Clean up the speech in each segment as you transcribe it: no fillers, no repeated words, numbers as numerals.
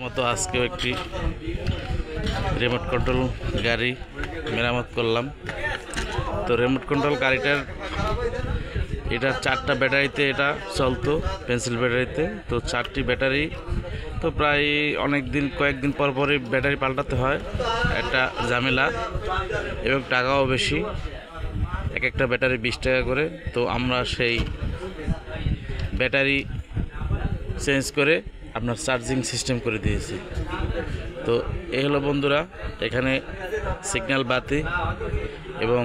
মতো আজকেও একটি রিমোট কন্ট্রোল গাড়ি মেরামত করলাম। তো রিমোট কন্ট্রোল গাড়িটার এটা 4টা ব্যাটারিতে এটা চলতো, পেন্সিল ব্যাটারিতে। তো 4টি ব্যাটারি, তো প্রায় কয়েকদিন পর পরই ব্যাটারি পাল্টাতে হয়, একটা ঝামেলা এবং টাকাও বেশি, একটা ব্যাটারি 20 টাকা করে। তো আমরা সেই ব্যাটারি চেঞ্জ করে আপনার চার্জিং সিস্টেম করে দিয়েছি। তো এই হলো বন্ধুরা, এখানে সিগন্যাল বাতি এবং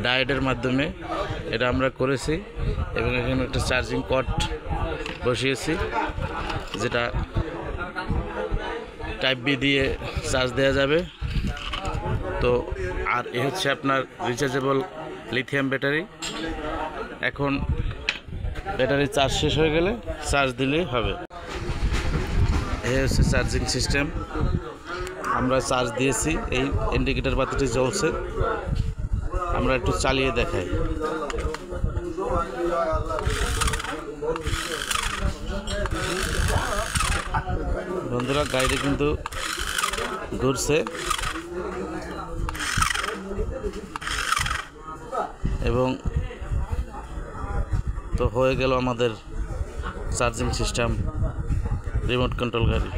ডায়োডের মাধ্যমে এটা আমরা করেছি এবং এখানে একটা চার্জিং কর্ড বসিয়েছি, যেটা টাইপ বি দিয়ে চার্জ দেওয়া যাবে। তো আর এ হচ্ছে আপনার রিচার্জেবল লিথিয়াম ব্যাটারি। এখন ব্যাটারি চার্জ শেষ হয়ে গেলে চার্জ দিলেই হবে। এই হচ্ছে চার্জিং সিস্টেম, আমরা চার্জ দিয়েছি, এই ইন্ডিকেটর বাতিটি জ্বলছে। আমরা একটু চালিয়ে দেখাই। বন্ধুরা, গাড়িটি কিন্তু ঘুরছে এবং তো হয়ে গেল আমাদের চার্জিং সিস্টেম রিমোট কন্ট্রোল গাড়ি।